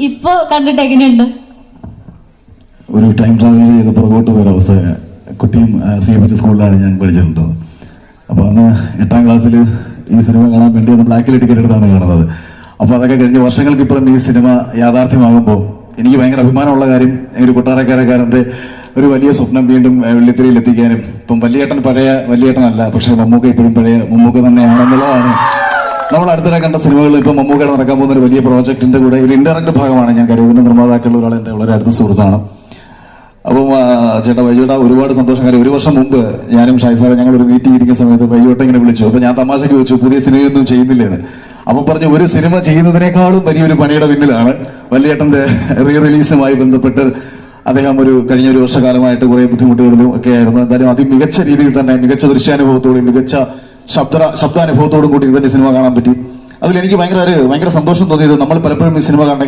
ഇപ്പൊ കണ്ടിട്ട് എങ്ങനെയുണ്ട്? ഒരു ടൈം ട്രാവൽ ചെയ്ത് പുറകോട്ട് പോയ അവസ്ഥ. കുട്ടിയും CMH സ്കൂളിലാണ് ഞാൻ പഠിച്ചിട്ടുണ്ട്. അപ്പൊ അന്ന് 8ാം ക്ലാസ്സിൽ ഈ സിനിമ കാണാൻ വേണ്ടി ഒന്ന് ബ്ലാക്കിൽ ടിക്കറ്റ് എടുത്താണ് കാണുന്നത്. അപ്പൊ അതൊക്കെ കഴിഞ്ഞ് വർഷങ്ങൾക്ക് ഇപ്പുറം ഈ സിനിമ യാഥാർത്ഥ്യമാകുമ്പോൾ എനിക്ക് ഭയങ്കര അഭിമാനമുള്ള കാര്യം, ഒരു കൊട്ടാരക്കാരന്റെ ഒരു വലിയ സ്വപ്നം വീണ്ടും വെള്ളിത്തിരയിൽ എത്തിക്കാനും. ഇപ്പം വലിയേട്ടൻ പഴയ വലിയേട്ടനല്ല, പക്ഷെ മമ്മൂക്ക ഇപ്പോഴും പഴയ മമ്മൂക്ക തന്നെയാണെന്നുള്ളതാണ്. നമ്മൾ അടുത്തിടെ കണ്ട സിനിമകൾ ഇപ്പം മമ്മൂക്കയുടെ നടക്കാൻ പോകുന്ന ഒരു വലിയ പ്രോജക്ടിന്റെ കൂടെ ഒരു ഇൻഡയറക്ട് ഭാഗമാണ്. ഞാൻ കരുതുന്ന നിർമ്മാതാക്കളുടെ ഒരാൾ എന്റെ വളരെ അടുത്ത സുഹൃത്താണ്. അപ്പം ചേട്ടാ വൈജോട്ട ഒരുപാട് സന്തോഷം. കാര്യം 1 വർഷം മുമ്പ് ഞാനും ഷായ്സാറെ ഞങ്ങൾ ഒരു മീറ്റിംഗ് ഇരിക്കുന്ന സമയത്ത് വൈജോട്ട ഇങ്ങനെ വിളിച്ചു. അപ്പൊ ഞാൻ തമാശയ്ക്ക് ചോദിച്ചു പുതിയ സിനിമയൊന്നും ചെയ്യുന്നില്ലേന്ന്. അപ്പം പറഞ്ഞു ഒരു സിനിമ ചെയ്യുന്നതിനേക്കാളും വലിയൊരു പണിയുടെ പിന്നിലാണ് വലിയേട്ടന്റെ റീ റിലീസുമായി ബന്ധപ്പെട്ട് അദ്ദേഹം കഴിഞ്ഞ ഒരു വർഷക്കാലമായിട്ട് കുറെ ബുദ്ധിമുട്ടുകളിലും ഒക്കെ ആയിരുന്നു. എന്തായാലും അതിമികച്ച രീതിയിൽ തന്നെ മികച്ച ദൃശ്യാനുഭവത്തോടും മികച്ച ശബ്ദാനുഭവത്തോടും കൂടി ഇതിന്റെ സിനിമ കാണാൻ പറ്റി. അതിൽ എനിക്ക് ഭയങ്കര സന്തോഷം തോന്നിയത്, നമ്മൾ പലപ്പോഴും ഈ സിനിമ കാണണമെങ്കിൽ